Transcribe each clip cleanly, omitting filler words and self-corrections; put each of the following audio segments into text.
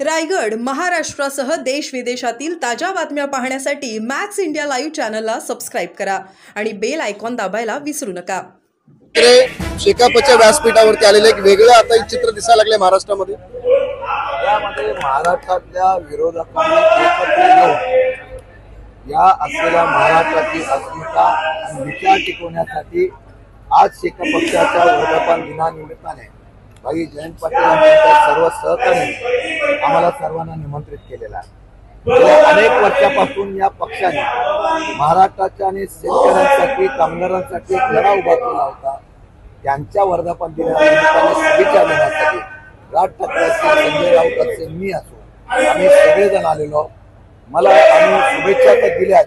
रायगड महाराष्ट्रासह देश विदेशातील ताज्या बातम्या पाहण्यासाठी मॅक्स इंडिया लाईव्ह चॅनलला सबस्क्राइब करा आणि बेल आयकॉन दाबायला विसरू नका। शेकापच्या व्यासपीठावरती आलेले एक वेगळं आता चित्र दिसायला लागले महाराष्ट्रामध्ये। यामध्ये महाराष्ट्रातल्या विरोधकांनी एकत्र येऊन या असलेल्या महाराष्ट्राची अस्मिता आणि विचार टिकवण्यासाठी आज शेका पक्षाच्या वर्धापन दिनानिमित्ताने भाई जयंत पाटील यांच्या सर्व सहकार्याने आम्हाला सर्वांना निमंत्रित केलेला आहे। गेल्या अनेक वर्षापासून या पक्षाने महाराष्ट्राच्या आणि शेतकऱ्यांसाठी कामगारांसाठी एक लढा उभा केला होता। त्यांच्या वर्धापन दिनानिमित्ताने शुभेच्छा देण्यासाठी राज ठाकरे संजय राऊत असे मी असो आम्ही सगळेजण आलेलो। मला आम्ही शुभेच्छा तर दिल्यात,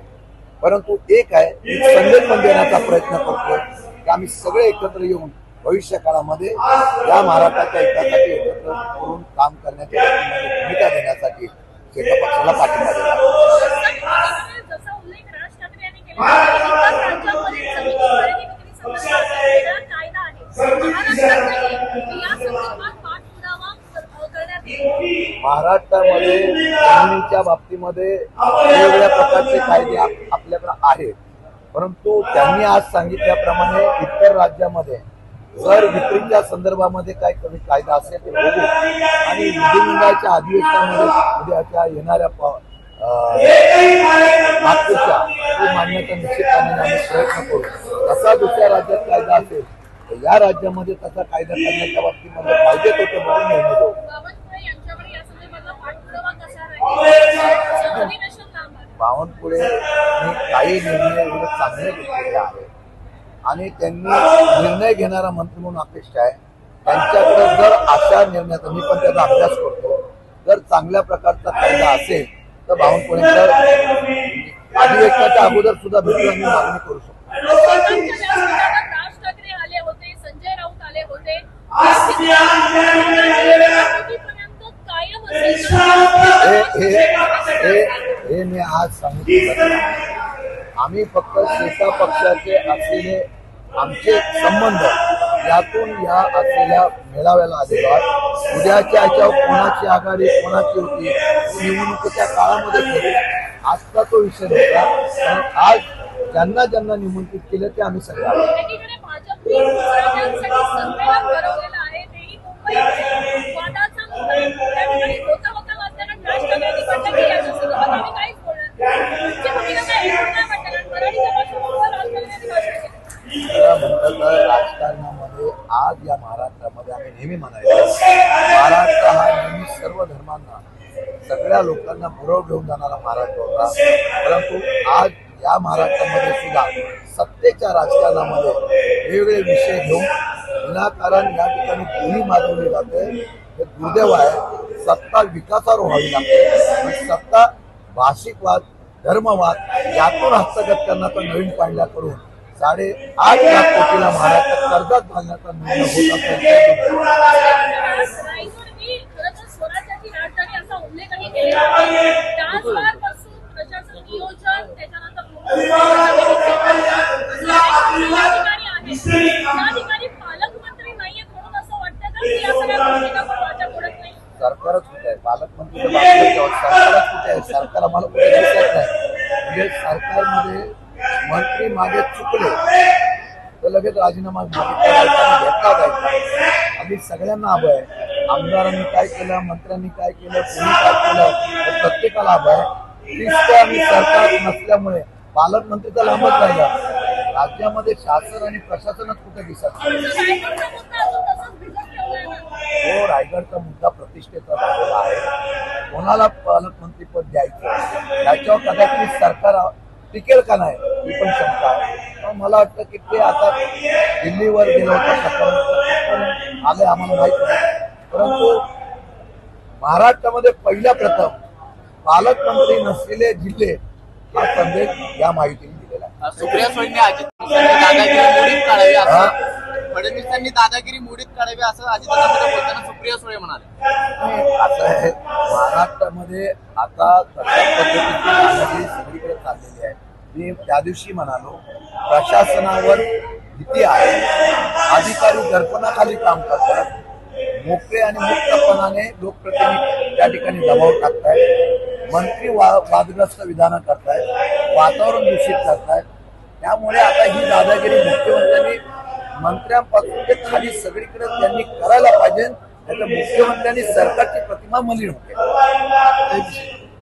परंतु एक आहे संदेश पण देण्याचा प्रयत्न करतो की आम्ही सगळे एकत्र येऊन भविष्य काळामध्ये या महाराष्ट्राच्या हितासाठी एकत्र करून काम करण्याची भूमिका देण्यासाठी शेका पक्षाला पाठिंबा दिला। महाराष्ट्रामध्ये जमिनीच्या बाबतीमध्ये वेगवेगळ्या प्रकारचे कायदे आपल्याकडे आहेत, परंतु त्यांनी आज सांगितल्याप्रमाणे इतर राज्यामध्ये जर विक्रीच्या संदर्भामध्ये काही कमी कायदा असेल ते बघू आणि विधिमंडळाच्या अधिवेशनामध्ये उद्याच्या येणाऱ्या मागच्या मान्यता निश्चितपणे आम्ही प्रयत्न करू। तसा दुसऱ्या राज्यात कायदा असेल तर या राज्यामध्ये तसा कायदा करण्याच्या बाबतीमध्ये पाहिजे तो ते बघून निर्णय घेऊ। बावनकुळे काही निर्णय चांगले घेतलेले आहेत आणि त्यांनी निर्णय घेणारा मंत्री म्हणून अपेक्षा आहे त्यांच्याकडे जर अशा निर्णयाचा मी पण त्याचा अभ्यास करतो, जर चांगल्या प्रकारचा कायदा असेल तर बावनकुळेकर अधिवेशनाच्या अगोदर सुद्धा भेटून आम्ही मागणी करू शकतो। हे मी आज सांगितलं, आम्ही फक्त शेका पक्षाचे असलेले आमचे संबंध यातून या असलेल्या मेळाव्याला आलेलो आहे। उद्याच्या याच्यावर कोणाची आघाडी कोणाची होती निवडणुकीच्या काळामध्ये ठरेल आजचा तो विषय नव्हता। आज ज्यांना ज्यांना निमंत्रित केलं ते आम्ही सगळे राजकारणामध्ये आज या महाराष्ट्रामध्ये आम्ही नेहमी म्हणायचो महाराष्ट्र हा नेहमी सर्व धर्मांना सगळ्या लोकांना बरोबर घेऊन जाणारा महाराष्ट्र होता, परंतु आज या महाराष्ट्रामध्ये सुद्धा सत्तेच्या राजकारणामध्ये वेगवेगळे विषय घेऊन विनाकारण या ठिकाणी गोळी माजवली जाते। हे दुर्दैव आहे। सत्ता विकासावर व्हावी लागते, सत्ता भाषिकवाद धर्मवाद यातून हस्तगत करण्याचा नवीन पाडल्या करून 8.5 लाख कोटीला महाराष्ट्रात कर्जात घालण्याचा निर्णय होत असेल। सरकारच कुठे आहे, पालकमंत्री सरकारच कुठे आहे, सरकार आम्हाला कुठे दिसत नाही। म्हणजे सरकारमध्ये मंत्री मागे चुकले तर लगेच राजीनामा घेतला जायचा। आम्ही सगळ्यांना अभय आहे, आमदारांनी काय केलं मंत्र्यांनी काय केलं कोणी काय केलं प्रत्येकाला अभय आहे। आम्ही सरकार नसल्यामुळे पालकमंत्री तर लांबच राहिला, राज्यामध्ये शासन आणि प्रशासनच कुठे दिसत नाही। हो, रायगडचा मुद्दा प्रतिष्ठेचा झालेला आहे, कोणाला पालकमंत्री पद द्यायचं याच्यावर कदाचित सरकार टिकेल का नाही ही पण शंका आहे। मला वाटतं की ते आता दिल्लीवर गेलं होतं आले आम्हाला माहित नाही, परंतु महाराष्ट्रामध्ये पहिल्या प्रथम पालकमंत्री नसलेले जिल्हे हा संदेश या माहितीने दिलेला आहे। सुप्रिया सुळेंनी दादागिरी मोडीत काढावी असं फडणवीसांनी दादागिरी मोडीत काढावी असं अजितदादांमध्ये बोलताना सुप्रिया सुळे म्हणाले। असं आहे, महाराष्ट्रामध्ये आता तशा पद्धतीची दादागिरी सगळीकडे चाललेली आहे। मी त्या दिवशी म्हणालो प्रशासनावर भीती आहे, अधिकारी दर्पणाखाली काम करतात, मोकळे आणि मुक्तपणाने लोकप्रतिनिधी त्या ठिकाणी दबाव टाकतायत, मंत्री वादग्रस्त विधानं करतायत, वातावरण दूषित करतायत. त्यामुळे आता ही दादागिरी मुख्यमंत्र्यांनी मंत्र्यांपासून ते खाली सगळीकडे त्यांनी करायला पाहिजे. त्याच्या मुख्यमंत्र्यांनी सरकारची प्रतिमा मलिन होते.